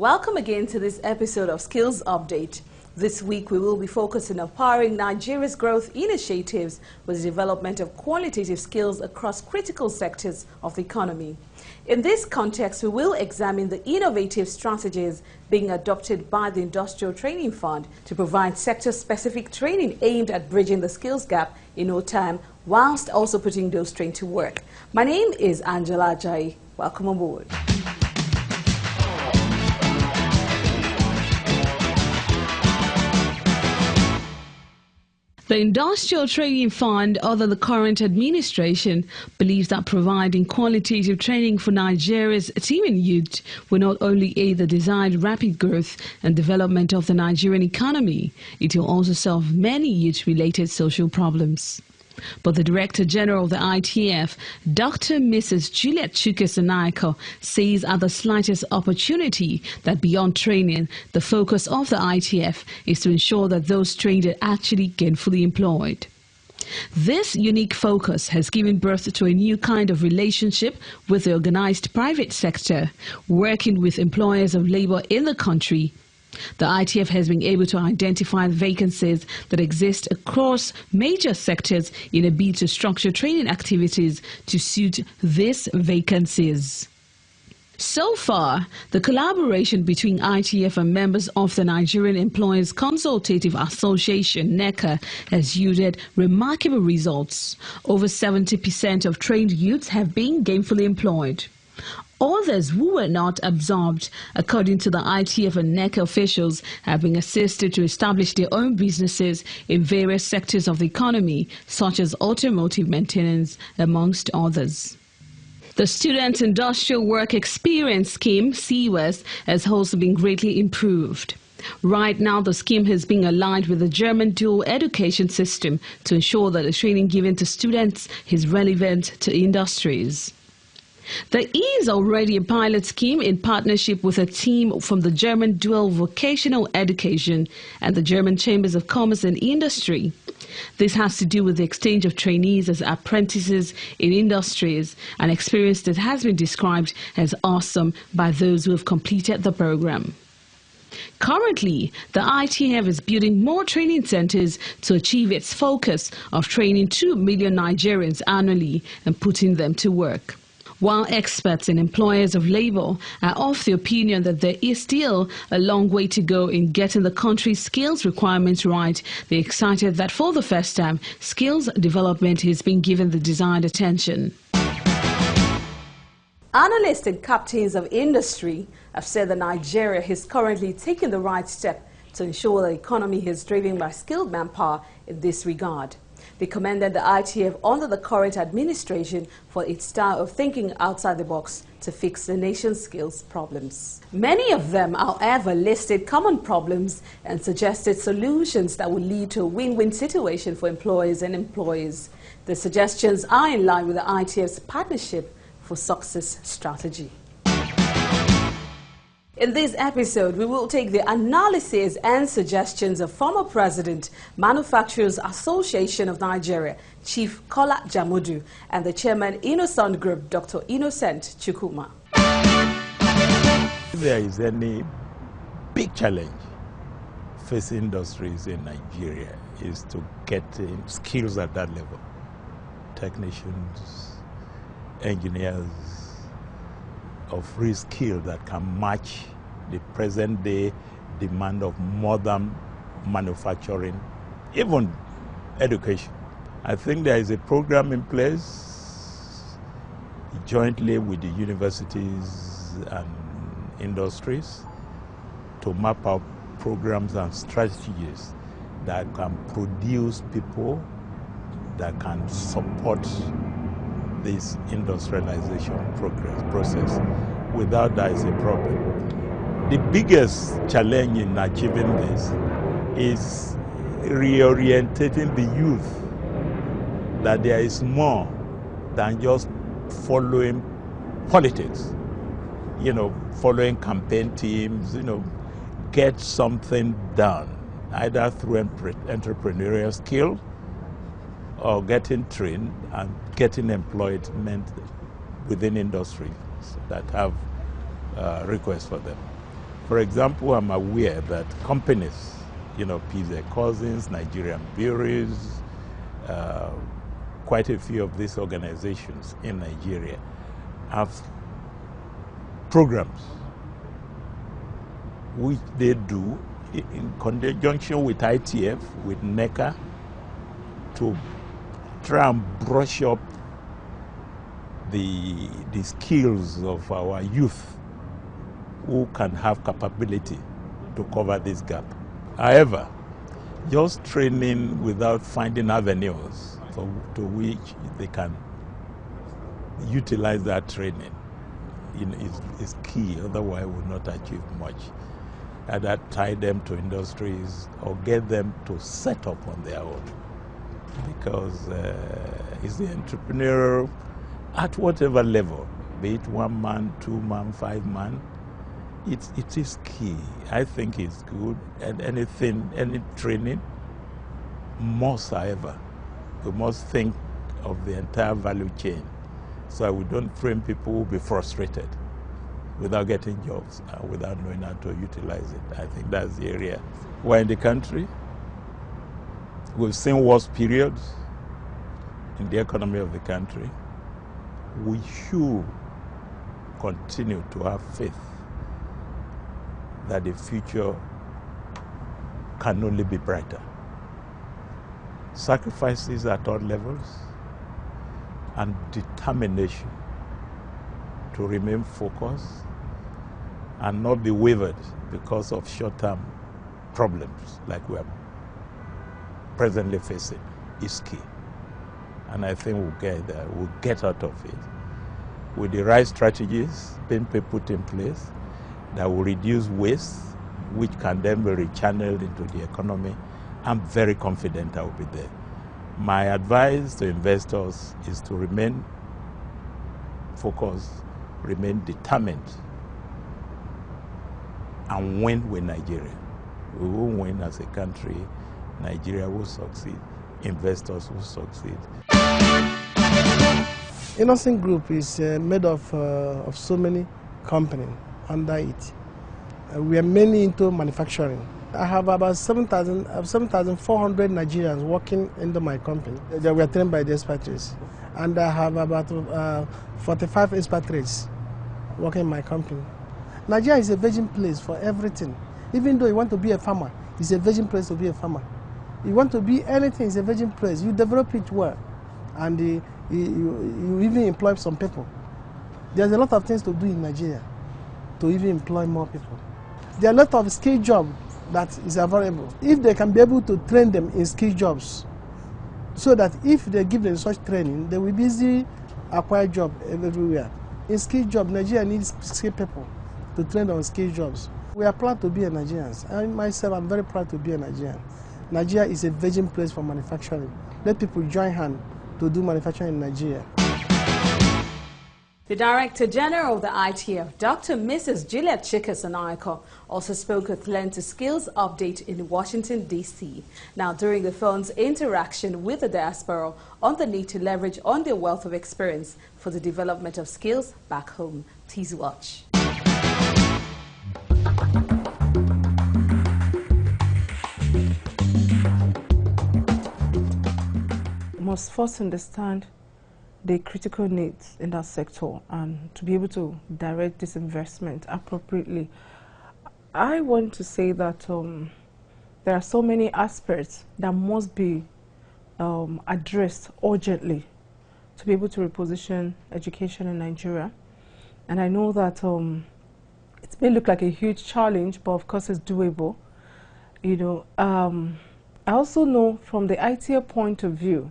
Welcome again to this episode of Skills Update. This week we will be focusing on powering Nigeria's growth initiatives with the development of qualitative skills across critical sectors of the economy. In this context, we will examine the innovative strategies being adopted by the Industrial Training Fund to provide sector-specific training aimed at bridging the skills gap in no time, whilst also putting those trained to work. My name is Angela Ajayi. Welcome aboard. The Industrial Training Fund, under the current administration, believes that providing qualitative training for Nigeria's teeming youth will not only aid the desired rapid growth and development of the Nigerian economy, it will also solve many youth-related social problems. But the Director General of the ITF, Dr. Mrs. Juliet Chukkas Onaeko, says at the slightest opportunity that beyond training, the focus of the ITF is to ensure that those trained are actually gainfully employed. This unique focus has given birth to a new kind of relationship with the organized private sector, working with employers of labor in the country. The ITF has been able to identify vacancies that exist across major sectors in a bid to structure training activities to suit these vacancies. So far, the collaboration between ITF and members of the Nigerian Employers Consultative Association, NECA, has yielded remarkable results. Over 70% of trained youths have been gainfully employed. Others who were not absorbed, according to the ITF and NECA officials, have been assisted to establish their own businesses in various sectors of the economy, such as automotive maintenance, amongst others. The Student Industrial Work Experience Scheme, CWES, has also been greatly improved. Right now, the scheme has been aligned with the German dual education system to ensure that the training given to students is relevant to industries. There is already a pilot scheme in partnership with a team from the German Dual Vocational Education and the German Chambers of Commerce and Industry. This has to do with the exchange of trainees as apprentices in industries, an experience that has been described as awesome by those who have completed the program. Currently, the ITF is building more training centers to achieve its focus of training 2 million Nigerians annually and putting them to work. While experts and employers of labor are of the opinion that there is still a long way to go in getting the country's skills requirements right, they're excited that for the first time, skills development is being given the desired attention. Analysts and captains of industry have said that Nigeria is currently taking the right step to ensure the economy is driven by skilled manpower in this regard. They commended the ITF under the current administration for its style of thinking outside the box to fix the nation's skills problems. Many of them, however, listed common problems and suggested solutions that would lead to a win-win situation for employers and employees. The suggestions are in line with the ITF's Partnership for Success strategy. In this episode, we will take the analysis and suggestions of former President, Manufacturers Association of Nigeria, Chief Kola Jamudu, and the Chairman, Innocent Group, Dr. Innocent Chukwuma. If there is any big challenge facing industries in Nigeria is to get skills at that level. Technicians, engineers, of free skill that can match the present day demand of modern manufacturing, even education. I think there is a program in place jointly with the universities and industries to map out programs and strategies that can produce people that can support this industrialization process. Without that is a problem. The biggest challenge in achieving this is reorientating the youth that there is more than just following politics, following campaign teams, get something done, either through entrepreneurial skill or getting trained and getting employment within industries that have requests for them. For example, I'm aware that companies, PZ Cousins, Nigerian Breweries, quite a few of these organizations in Nigeria have programs which they do in conjunction with ITF, with NECA, to try and brush up the skills of our youth who can have capability to cover this gap. However, just training without finding avenues to which they can utilize that training is key. Otherwise, we will not achieve much. Either tie them to industries or get them to set up on their own. Because it's the entrepreneur at whatever level, be it 1 man, 2 man, 5 man, it is key. I think it's good. And any training must, however, we must think of the entire value chain so that we don't train people who will be frustrated without getting jobs and without knowing how to utilize it. I think that's the area. We're in the country. We've seen worse periods in the economy of the country. We should continue to have faith that the future can only be brighter. Sacrifices at all levels and determination to remain focused and not be wavered because of short-term problems like we are presently facing is key. And I think we'll get there. We'll get out of it with the right strategies being put in place that will reduce waste, which can then be rechanneled into the economy. I'm very confident I will be there. My advice to investors is to remain focused, remain determined, and win with Nigeria. We will win as a country. Nigeria will succeed. Investors will succeed. Innocent Group is made of so many companies under it. We are mainly into manufacturing. I have about 7,400 Nigerians working under my company. They were trained by the expatriates. And I have about 45 expatriates working in my company. Nigeria is a virgin place for everything. Even though you want to be a farmer, it's a virgin place to be a farmer. You want to be anything, it's a virgin place. You develop it well. And you even employ some people. There's a lot of things to do in Nigeria to even employ more people. There are a lot of skill jobs that is available. If they can be able to train them in skill jobs, so that if they give them such training, they will be easy acquire job everywhere. In skill job, Nigeria needs skilled people to train on skill jobs. We are proud to be a Nigerians. I myself, I'm very proud to be a Nigerian. Nigeria is a virgin place for manufacturing. Let people join hands to do manufacturing in Nigeria. The Director General of the ITF, Dr. Mrs. Juliet Chukkas Onaeko, also spoke with Learn to Skills Update in Washington, D.C. Now, during the phone's interaction with the diaspora on the need to leverage on their wealth of experience for the development of skills back home. Please watch. We must first understand the critical needs in that sector and to be able to direct this investment appropriately. I want to say that there are so many aspects that must be addressed urgently to be able to reposition education in Nigeria. And I know that it may look like a huge challenge, but of course it's doable. I also know from the ITF point of view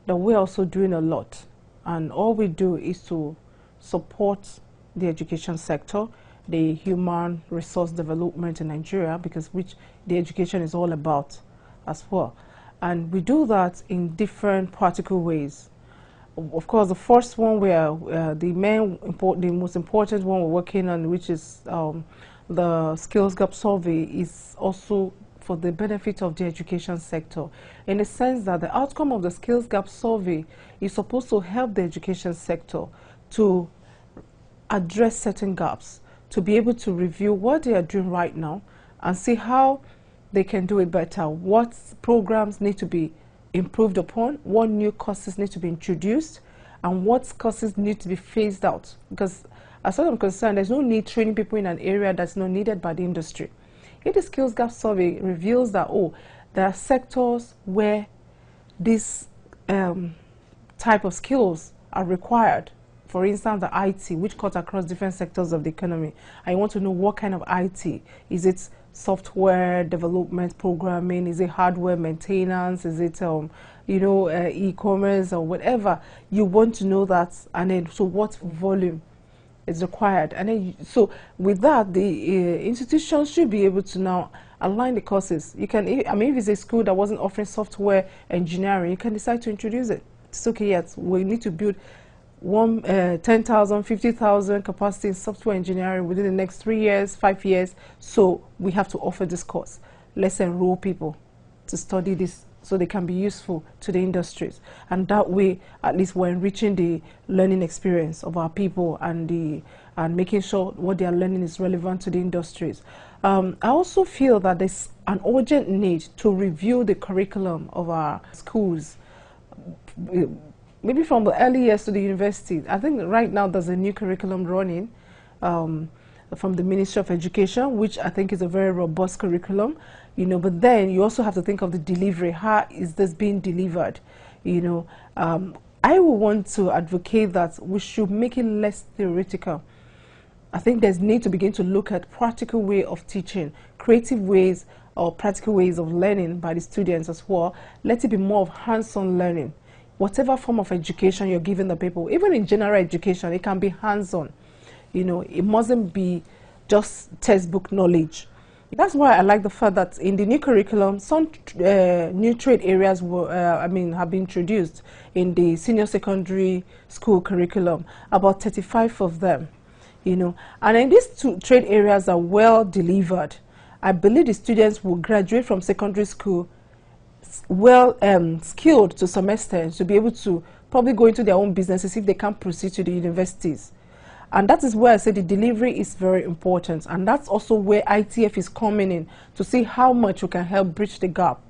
that we're also doing a lot. And all we do is to support the education sector, the human resource development in Nigeria, because which the education is all about as well. And we do that in different practical ways. Of course, the first one the most important one we're working on, which is the Skills Gap Survey, is also for the benefit of the education sector, in the sense that the outcome of the Skills Gap Survey is supposed to help the education sector to address certain gaps to be able to review what they are doing right now and see how they can do it better, what programs need to be improved upon, what new courses need to be introduced, and what courses need to be phased out. Because as far as I'm concerned, there's no need training people in an area that's not needed by the industry. If the skills gap survey reveals that, oh, there are sectors where this type of skills are required, for instance, the IT, which cuts across different sectors of the economy, and you want to know what kind of IT. Is it software development, programming? Is it hardware maintenance? Is it, e-commerce or whatever? You want to know that, and then so what volume is required, and then so with that, the institutions should be able to now align the courses. You can, I mean, if it's a school that wasn't offering software engineering, you can decide to introduce it. It's okay, yes, we need to build 10,000, 50,000 capacity in software engineering within the next 3 years, 5 years. So we have to offer this course. Let's enroll people to study this so they can be useful to the industries. And that way, at least we're enriching the learning experience of our people and making sure what they are learning is relevant to the industries. I also feel that there's an urgent need to review the curriculum of our schools, maybe from the early years to the university. I think right now there's a new curriculum running from the Ministry of Education, which I think is a very robust curriculum, but then you also have to think of the delivery. How is this being delivered? I would want to advocate that we should make it less theoretical. I think there's need to begin to look at practical way of teaching, creative ways or practical ways of learning by the students as well. Let it be more of hands-on learning. Whatever form of education you're giving the people, even in general education, it can be hands-on. It mustn't be just textbook knowledge. That's why I like the fact that in the new curriculum, some new trade areas have been introduced in the senior secondary school curriculum, about 35 of them, And then these two trade areas are well delivered. I believe the students will graduate from secondary school well skilled to some extent to be able to probably go into their own businesses if they can't proceed to the universities. And that is where I say the delivery is very important, and that's also where ITF is coming in to see how much we can help bridge the gap.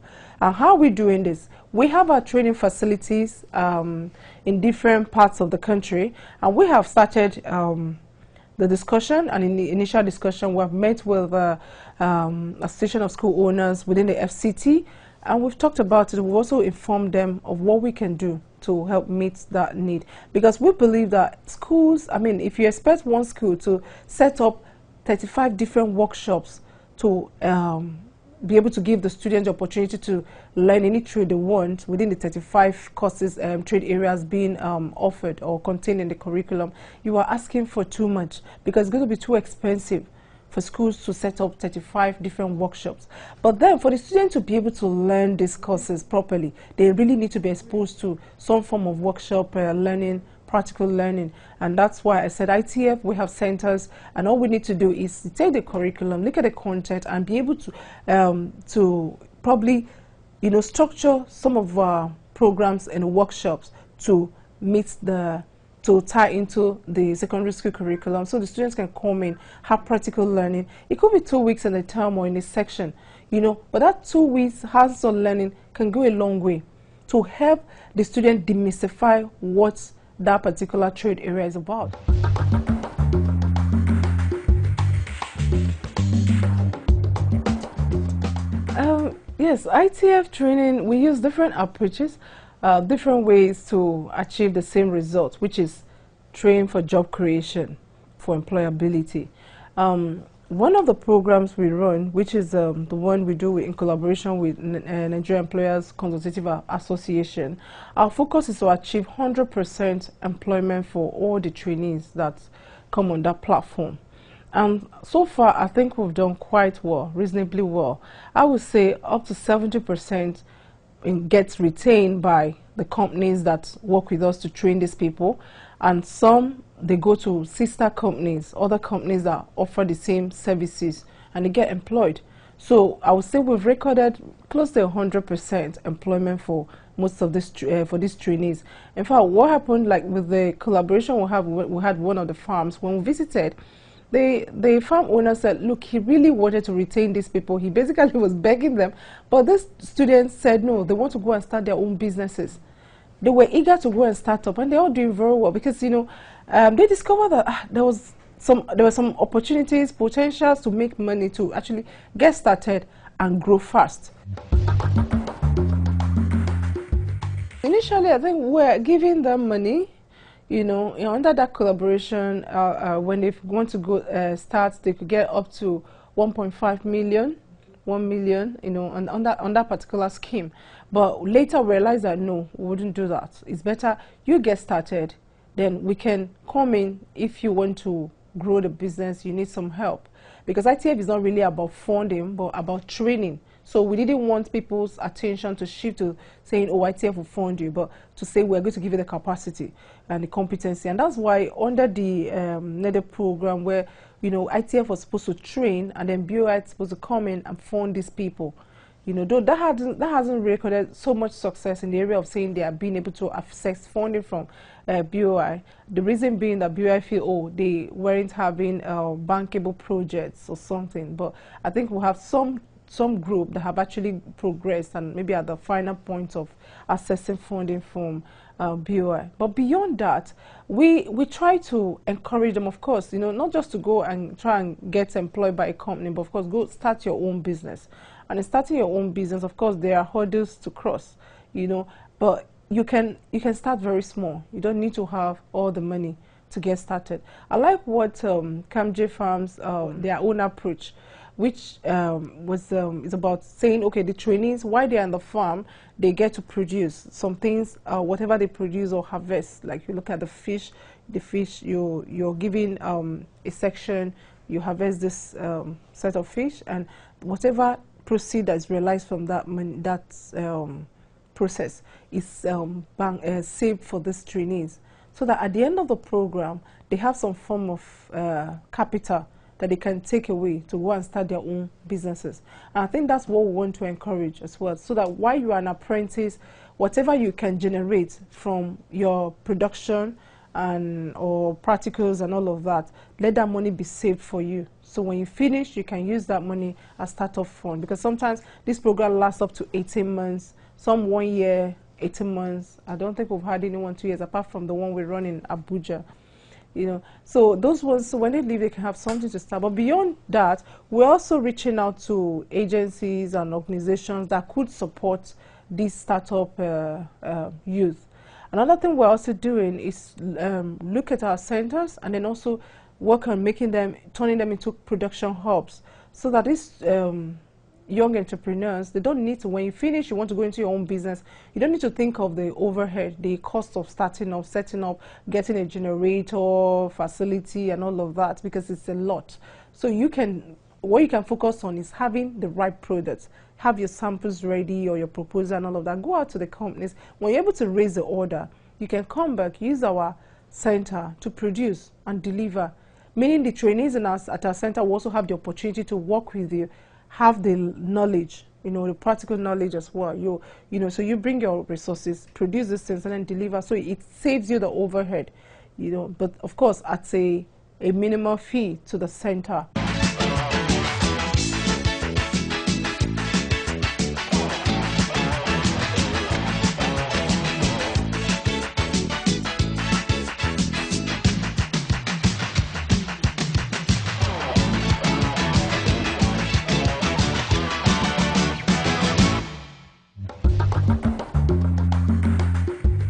And how are we doing this? We have our training facilities in different parts of the country, and we have started the discussion, and in the initial discussion we have met with Association of School Owners within the FCT, and we've talked about it. We've also informed them of what we can do to help meet that need, because we believe that schools, if you expect one school to set up 35 different workshops to be able to give the students the opportunity to learn any trade they want within the 35 courses, trade areas being offered or contained in the curriculum, you are asking for too much, because it's going to be too expensive for schools to set up 35 different workshops. But then for the students to be able to learn these courses properly, they really need to be exposed to some form of workshop learning, practical learning. And that's why I said ITF, we have centers, and all we need to do is to take the curriculum, look at the content, and be able to probably structure some of our programs and workshops to meet to tie into the secondary school curriculum, so the students can come in, have practical learning. It could be 2 weeks in a term or in a section, but that 2 weeks hands-on learning can go a long way to help the student demystify what that particular trade area is about. Yes, ITF training, we use different approaches, different ways to achieve the same result, which is train for job creation, for employability. One of the programs we run, which is the one we do in collaboration with Nigerian Employers Consultative Association, our focus is to achieve 100% employment for all the trainees that come on that platform. And so far, I think we've done quite well, reasonably well. I would say up to 70% gets retained by the companies that work with us to train these people, and some they go to sister companies, other companies that offer the same services, and they get employed. So I would say we've recorded close to 100% employment for most of this for these trainees. In fact, what happened, like with the collaboration we had one of the farms, when we visited, the farm owner said, look, he really wanted to retain these people. He basically was begging them, but these students said no, they want to go and start their own businesses. They were eager to go and start up, and they're all doing very well because, you know, they discovered that there were some opportunities, potentials to make money, to actually get started and grow fast. Initially, I think we're giving them money, you know, under that collaboration, when they want to go start, they could get up to 1.5 million, 1 million, you know, on that particular scheme. But later realized that no, we wouldn't do that. It's better you get started, then we can come in if you want to grow the business, you need some help. Because ITF is not really about funding, but about training. So we didn't want people's attention to shift to saying, oh, ITF will fund you, but to say we're going to give you the capacity and the competency. And that's why under the amended program where, you know, ITF was supposed to train and then BOI is supposed to come in and fund these people. You know, though that hasn't recorded so much success in the area of saying they are being able to access funding from BOI. The reason being that BOI feel, oh, they weren't having bankable projects or something. But I think we'll have some group that have actually progressed and maybe at the final point of accessing funding from BOI. But beyond that, we try to encourage them, of course, you know, not just to go and try and get employed by a company, but of course, go start your own business. And in starting your own business, of course, there are hurdles to cross, you know, but you can start very small. You don't need to have all the money to get started. I like what Kamje Farms, their own approach, which is about saying, okay, the trainees, while they're on the farm, they get to produce some things, whatever they produce or harvest. Like you look at the fish, you're giving a section, you harvest this set of fish, and whatever proceed that is realized from that process is saved for these trainees, so that at the end of the program, they have some form of capital that they can take away to go and start their own businesses. And I think that's what we want to encourage as well, so that while you are an apprentice, whatever you can generate from your production or practicals and all of that, let that money be saved for you. So when you finish, you can use that money as start-up fund. Because sometimes this program lasts up to 18 months, some 1 year, 18 months. I don't think we've had anyone 2 years, apart from the one we run in Abuja. You know, so those ones, so when they leave, they can have something to start. But beyond that, we're also reaching out to agencies and organizations that could support these startup youth. Another thing we're also doing is look at our centers and then also work on turning them into production hubs, so that these young entrepreneurs, they don't need to, when you finish, you want to go into your own business, you don't need to think of the overhead, the cost of starting up, setting up, getting a generator, facility, and all of that, because it's a lot. So what you can focus on is having the right products, have your samples ready or your proposal and all of that. Go out to the companies. When you're able to raise the order, you can come back, use our center to produce and deliver. Meaning the trainees at our center will also have the opportunity to work with you, have the knowledge, you know, the practical knowledge as well. You know, so you bring your resources, produce these things, and then deliver. So it saves you the overhead, you know, but of course at a minimal fee to the center.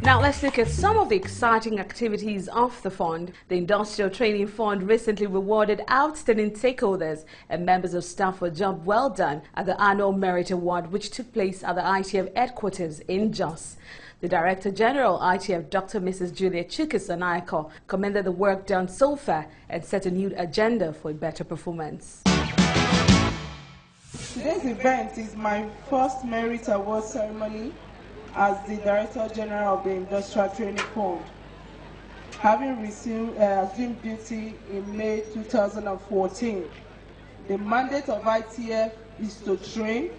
Now let's look at some of the exciting activities of the fund. The Industrial Training Fund recently rewarded outstanding stakeholders and members of staff for a job well done at the annual Merit Award, which took place at the ITF headquarters in Jos. The Director General ITF, Dr. Mrs. Juliet Chukkas Onaeko, commended the work done so far and set a new agenda for a better performance. Today's event is my first Merit Award ceremony as the Director General of the Industrial Training Fund, having assumed duty in May 2014. The mandate of ITF is to train,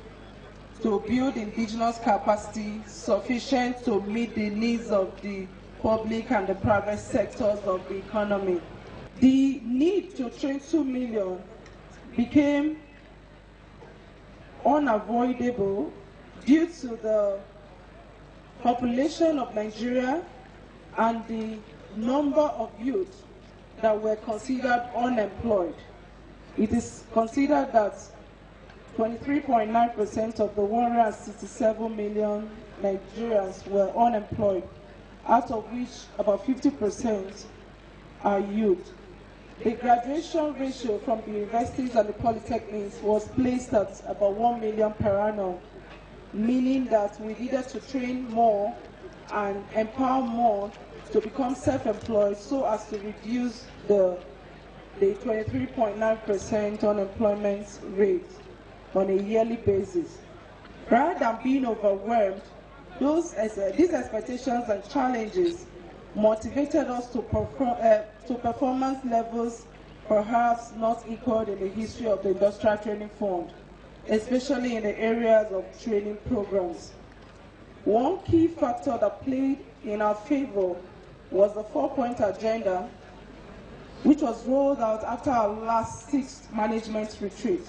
to build indigenous capacity sufficient to meet the needs of the public and the private sectors of the economy. The need to train 2 million became unavoidable due to the population of Nigeria and the number of youth that were considered unemployed. It is considered that 23.9% of the 167 million Nigerians were unemployed, out of which about 50% are youth. The graduation ratio from the universities and the polytechnics was placed at about 1 million per annum, meaning that we needed to train more and empower more to become self-employed so as to reduce the 23.9% unemployment rate on a yearly basis. Rather than being overwhelmed, these expectations and challenges motivated us to performance levels perhaps not equaled in the history of the Industrial Training Fund, especially in the areas of training programs. One key factor that played in our favor was the 4-point agenda, which was rolled out after our last 6th management retreat,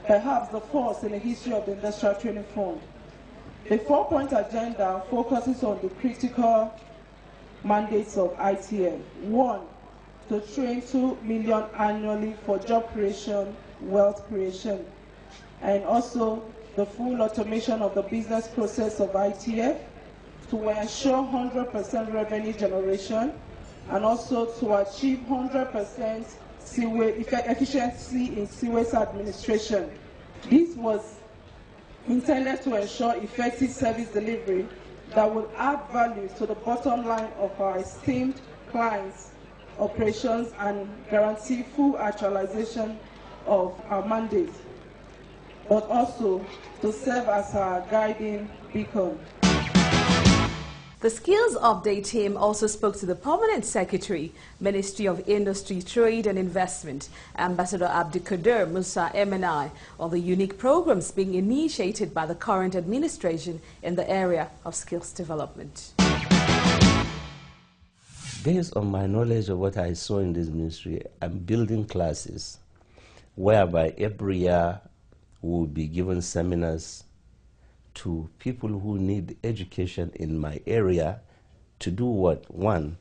perhaps the first in the history of the Industrial Training Fund. The 4-point agenda focuses on the critical mandates of ITF. 1, to train 2 million annually for job creation, wealth creation, and also the full automation of the business process of ITF to ensure 100% revenue generation and also to achieve 100% efficiency in sewage administration. This was intended to ensure effective service delivery that will add value to the bottom line of our esteemed clients' operations and guarantee full actualization of our mandate, but also to serve as our guiding beacon. The Skills Update team also spoke to the Permanent Secretary, Ministry of Industry, Trade and Investment, Ambassador Abdikadir Musa MNI, on the unique programs being initiated by the current administration in the area of skills development. Based on my knowledge of what I saw in this ministry, I'm building classes whereby every year we'll be given seminars to people who need education in my area to do what? One,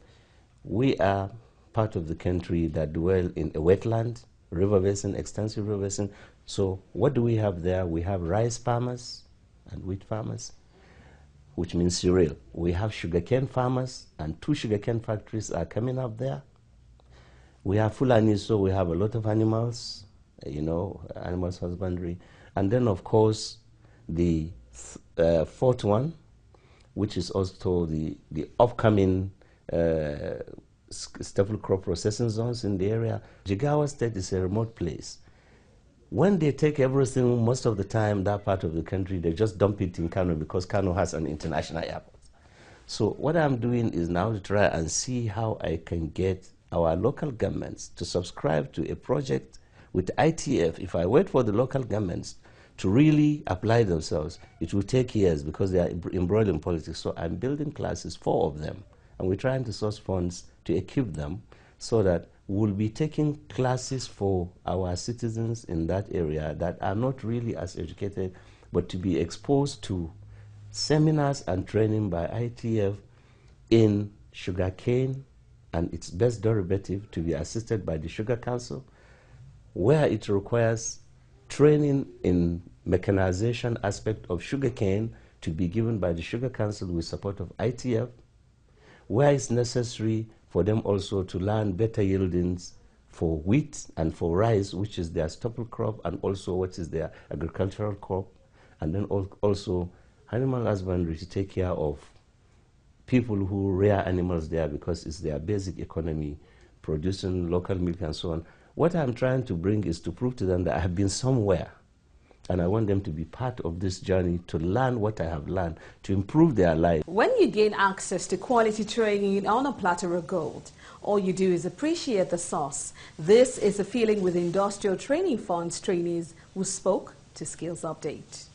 we are part of the country that dwell in a wetland, river basin, extensive river basin. So what do we have there? We have rice farmers and wheat farmers, which means cereal. We have sugarcane farmers, and 2 sugarcane factories are coming up there. We have Fulani, so we have a lot of animals, animals husbandry. And then, of course, the 4th one, which is also the upcoming staple crop processing zones in the area. Jigawa State is a remote place. When they take everything, most of the time, that part of the country, they just dump it in Kano because Kano has an international airport. So what I'm doing is now to try and see how I can get our local governments to subscribe to a project with ITF. If I wait for the local governments to really apply themselves, it will take years because they are embroiled in politics. So I'm building classes, 4 of them, and we're trying to source funds to equip them so that we'll be taking classes for our citizens in that area that are not really as educated, but to be exposed to seminars and training by ITF in sugarcane and its best derivative, to be assisted by the Sugar Council, where it requires training in mechanization aspect of sugarcane to be given by the Sugar Council with support of ITF, where it's necessary for them also to learn better yieldings for wheat and for rice, which is their staple crop, and also what is their agricultural crop, and then also animal husbandry to take care of people who rear animals there because it's their basic economy, producing local milk and so on. What I'm trying to bring is to prove to them that I have been somewhere, and I want them to be part of this journey to learn what I have learned, to improve their life. When you gain access to quality training on a platter of gold, all you do is appreciate the sauce. This is a feeling with Industrial Training Fund's trainees who spoke to Skills Update.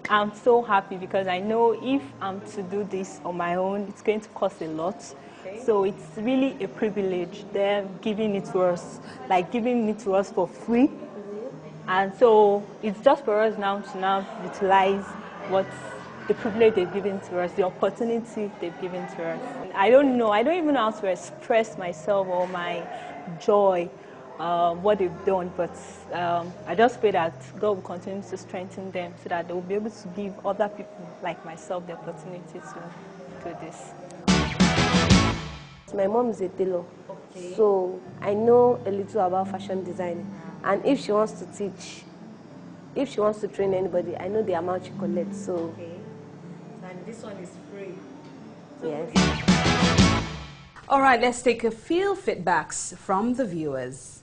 I'm so happy because I know if I'm to do this on my own, it's going to cost a lot. So it's really a privilege. They're giving it to us, like giving it to us for free. And so it's just for us now to utilize what the privilege they've given to us, the opportunity they've given to us. I don't even know how to express myself or my joy, what they've done, but I just pray that God will continue to strengthen them so that they will be able to give other people like myself the opportunity to do this. My mom is a tailor, so I know a little about fashion design. And if she wants to teach, if she wants to train anybody, I know the amount she collects. So, okay. And this one is free. So yes. All right, let's take a few feedbacks from the viewers.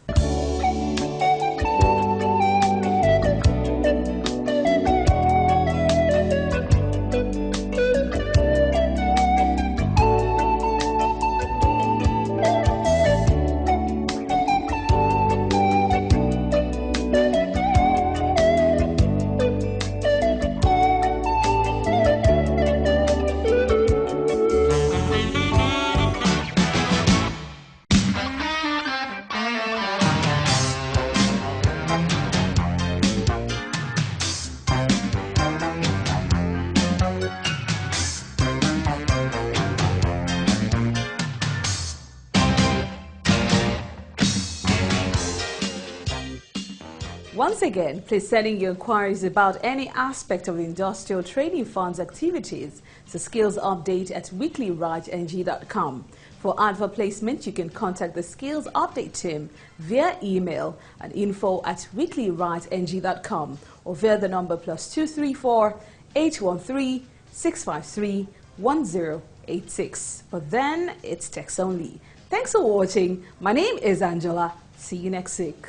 Once again, please send in your inquiries about any aspect of the Industrial Training Fund's activities to skillsupdate@weeklyrajng.com. For advert placement, you can contact the Skills Update team via email at info@weeklyrajng.com or via the number +234 813 653 1086. But then it's text only. Thanks for watching. My name is Angela. See you next week.